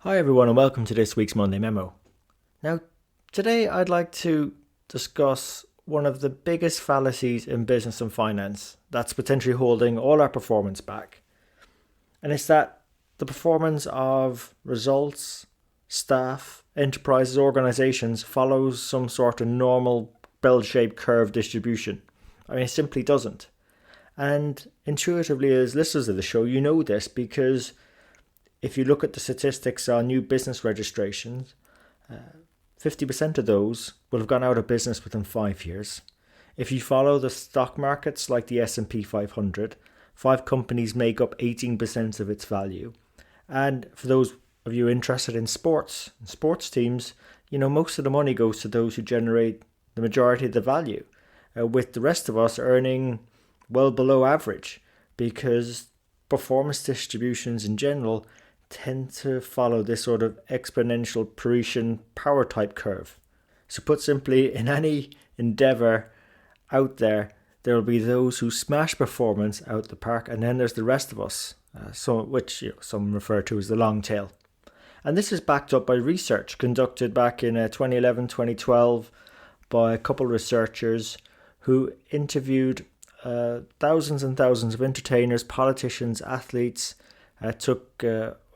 Hi everyone and welcome to this week's Monday Memo. Now, today I'd like to discuss one of the biggest fallacies in business and finance that's potentially holding all our performance back. And it's that the performance of results, staff, enterprises, organizations follows some sort of normal bell-shaped curve distribution. It simply doesn't. And intuitively, as listeners of the show, you know this because if you look at the statistics on new business registrations, 50% of those will have gone out of business within 5 years. If you follow the stock markets like the S&P 500, 5 companies make up 18% of its value. And for those of you interested in sports teams, most of the money goes to those who generate the majority of the value, with the rest of us earning well below average because performance distributions in general tend to follow this sort of exponential Paretian power type curve. So put simply, in any endeavor out there, there will be those who smash performance out the park, and then there's the rest of us, which some refer to as the LongTail. And this is backed up by research conducted back in 2011, 2012 by a couple of researchers who interviewed thousands and thousands of entertainers, politicians, athletes, took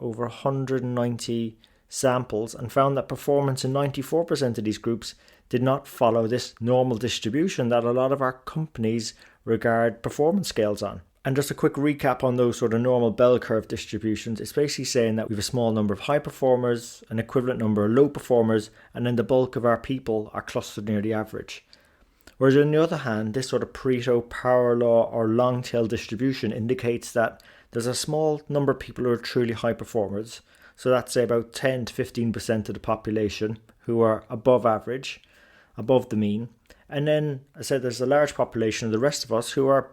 over 190 samples and found that performance in 94% of these groups did not follow this normal distribution that a lot of our companies regard performance scales on. And just a quick recap on those sort of normal bell curve distributions, it's basically saying that we have a small number of high performers, an equivalent number of low performers, and then the bulk of our people are clustered near the average. Whereas on the other hand, this sort of Pareto power law or long tail distribution indicates that there's a small number of people who are truly high performers. So that's say about 10 to 15% of the population who are above average, above the mean. And then I said there's a large population of the rest of us who are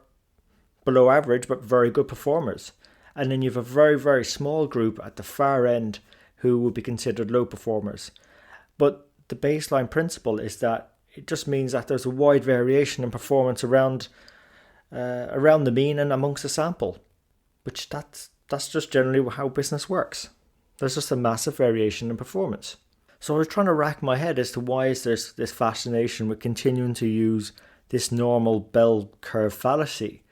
below average but very good performers. And then you have a very, very small group at the far end who would be considered low performers. But the baseline principle is that it just means that there's a wide variation in performance around the mean and amongst the sample. Which that's just generally how business works. There's just a massive variation in performance. So I was trying to rack my head as to why is there's this fascination with continuing to use this normal bell curve fallacy.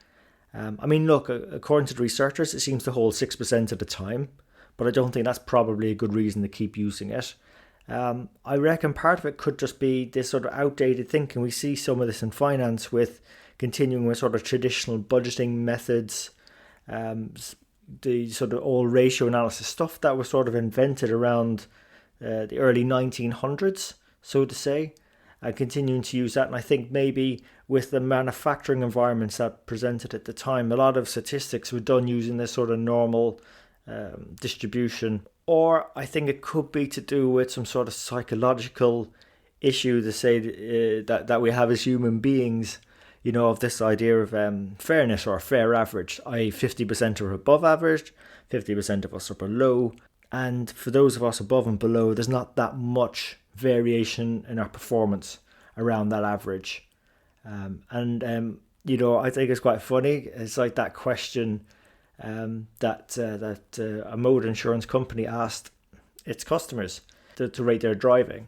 Look, according to the researchers, it seems to hold 6% of the time, but I don't think that's probably a good reason to keep using it. I reckon part of it could just be this sort of outdated thinking. We see some of this in finance with continuing with sort of traditional budgeting methods, the sort of old ratio analysis stuff that was sort of invented around the early 1900s, so to say, and continuing to use that. And I think maybe with the manufacturing environments that presented at the time, a lot of statistics were done using this sort of normal distribution. Or I think it could be to do with some sort of psychological issue to say that we have as human beings, of this idea of fairness or a fair average, i.e. 50% are above average, 50% of us are below. And for those of us above and below, there's not that much variation in our performance around that average. I think it's quite funny. It's like that question that a motor insurance company asked its customers to rate their driving.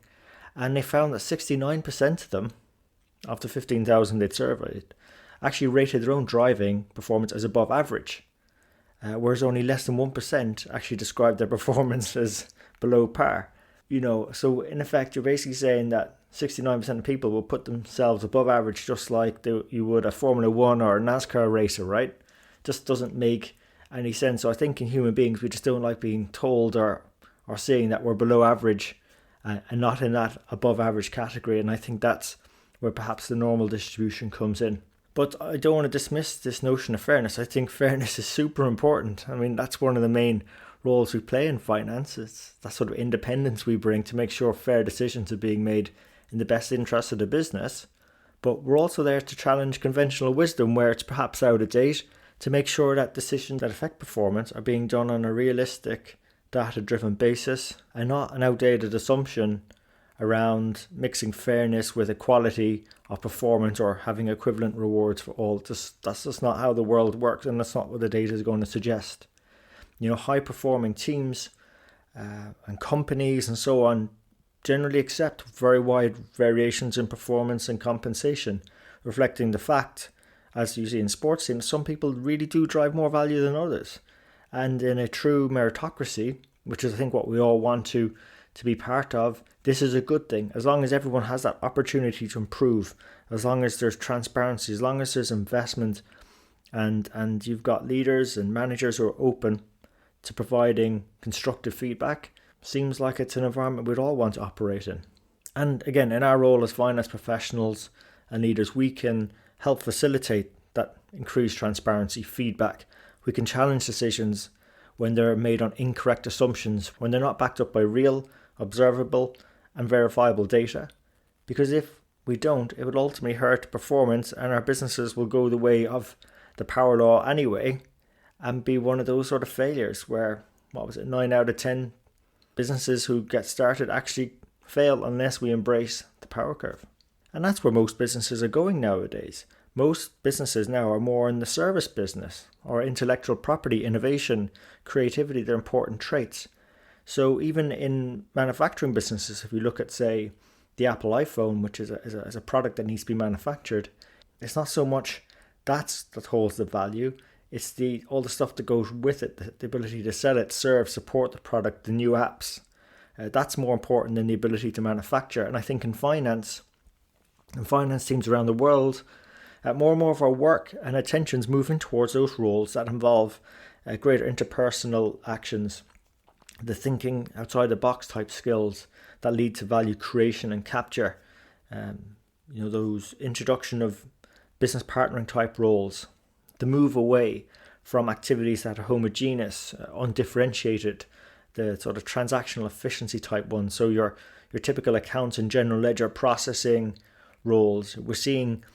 And they found that 69% of them, after 15,000 they'd surveyed, actually rated their own driving performance as above average, whereas only less than 1% actually described their performance as below par. So in effect, you're basically saying that 69% of people will put themselves above average just like you would a Formula 1 or a NASCAR racer, right? Just doesn't make any sense. So I think in human beings, we just don't like being told or seeing that we're below average and not in that above average category. And I think that's where perhaps the normal distribution comes in. But I don't want to dismiss this notion of fairness. I think fairness is super important. That's one of the main roles we play in finance. It's that sort of independence we bring to make sure fair decisions are being made in the best interest of the business. But we're also there to challenge conventional wisdom where it's perhaps out of date, to make sure that decisions that affect performance are being done on a realistic, data-driven basis and not an outdated assumption around mixing fairness with equality of performance or having equivalent rewards for all. That's just not how the world works, and that's not what the data is going to suggest. High performing teams and companies and so on generally accept very wide variations in performance and compensation, reflecting the fact, as you see in sports teams, some people really do drive more value than others. And in a true meritocracy, which is I think what we all want to be part of, this is a good thing. As long as everyone has that opportunity to improve, as long as there's transparency, as long as there's investment, and you've got leaders and managers who are open to providing constructive feedback, seems like it's an environment we'd all want to operate in. And again, in our role as finance professionals and leaders, we can help facilitate that increased transparency, feedback. We can challenge decisions when they're made on incorrect assumptions, when they're not backed up by real, observable, and verifiable data. Because if we don't, it would ultimately hurt performance, and our businesses will go the way of the power law anyway, and be one of those sort of failures where, 9 out of 10 businesses who get started actually fail unless we embrace the power curve. And that's where most businesses are going nowadays. Most businesses now are more in the service business, or intellectual property, innovation, creativity, they're important traits. So even in manufacturing businesses, if you look at, say, the Apple iPhone, which is a product that needs to be manufactured, it's not so much that holds the value. It's all the stuff that goes with it, the ability to sell it, serve, support the product, the new apps. That's more important than the ability to manufacture. And I think in finance teams around the world, more and more of our work and attention's moving towards those roles that involve greater interpersonal actions, the thinking outside the box type skills that lead to value creation and capture. Those introduction of business partnering type roles, the move away from activities that are homogeneous, undifferentiated, the sort of transactional efficiency type ones. So your typical accounts and general ledger processing roles. We're seeing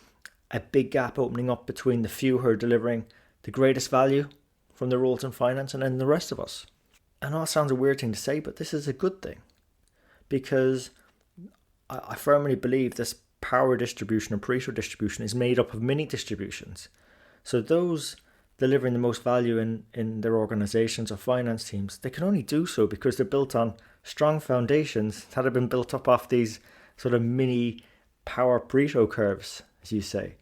a big gap opening up between the few who are delivering the greatest value from the roles in finance and then the rest of us. And that sounds a weird thing to say, but this is a good thing, because I firmly believe this power distribution and Pareto distribution is made up of mini distributions. So those delivering the most value in their organizations or finance teams, they can only do so because they're built on strong foundations that have been built up off these sort of mini power Pareto curves, as you say.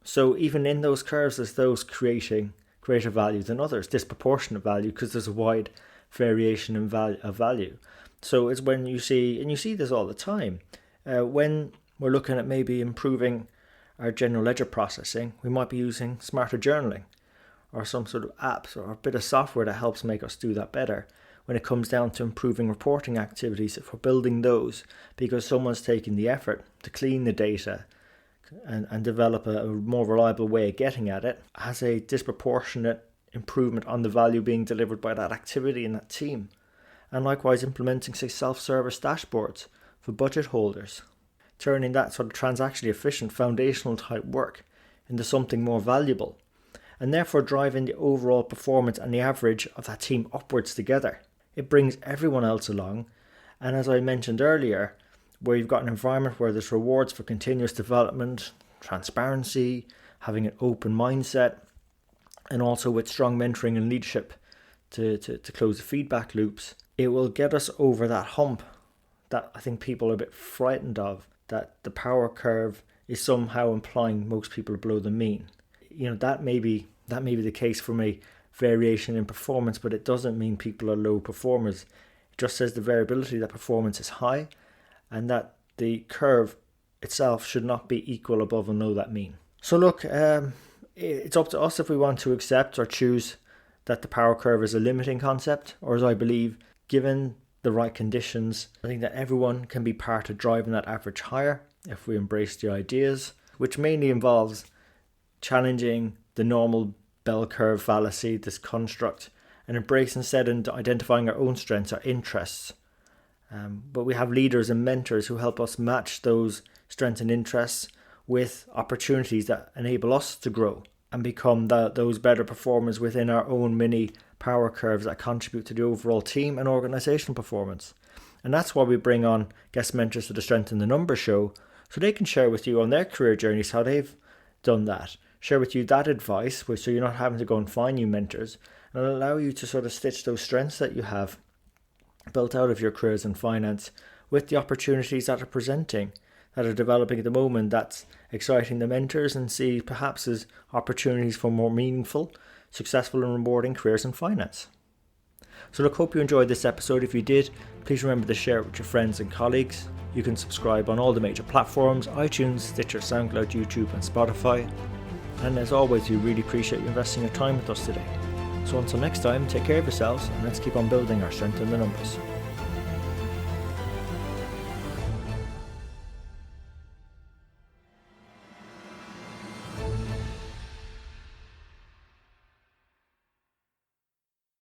So even in those curves, there's those creating greater value than others, disproportionate value, because there's a wide variation in value. So it's when you see, and you see this all the time, when we're looking at maybe improving our general ledger processing, we might be using smarter journaling or some sort of apps or a bit of software that helps make us do that better. When it comes down to improving reporting activities, if we're building those because someone's taking the effort to clean the data and develop a more reliable way of getting at it, has a disproportionate improvement on the value being delivered by that activity in that team. And likewise, implementing, say, self-service dashboards for budget holders, turning that sort of transactionally efficient foundational type work into something more valuable, and therefore driving the overall performance and the average of that team upwards together. It brings everyone else along, and as I mentioned earlier, where you've got an environment where there's rewards for continuous development, transparency, having an open mindset, and also with strong mentoring and leadership to close the feedback loops, it will get us over that hump that I think people are a bit frightened of, that the power curve is somehow implying most people are below the mean. That may be the case from a variation in performance, but it doesn't mean people are low performers. It just says the variability, that performance is high, and that the curve itself should not be equal above and below that mean. So look, it's up to us if we want to accept or choose that the power curve is a limiting concept, or as I believe, given the right conditions, I think that everyone can be part of driving that average higher if we embrace the ideas, which mainly involves challenging the normal bell curve fallacy, this construct, and embrace instead and identifying our own strengths, our interests. But we have leaders and mentors who help us match those strengths and interests with opportunities that enable us to grow and become those better performers within our own mini power curves that contribute to the overall team and organizational performance. And that's why we bring on guest mentors to the Strength in the Numbers show, so they can share with you on their career journeys how they've done that, share with you that advice, so you're not having to go and find new mentors, and allow you to sort of stitch those strengths that you have built out of your careers in finance with the opportunities that are presenting, that are developing at the moment, that's exciting the mentors and see perhaps as opportunities for more meaningful, successful and rewarding careers in finance. So look, hope you enjoyed this episode. If you did, please remember to share it with your friends and colleagues. You can subscribe on all the major platforms: iTunes, Stitcher, SoundCloud, YouTube and Spotify. And as always, we really appreciate you investing your time with us today. So until next time, take care of yourselves and let's keep on building our strength in the numbers.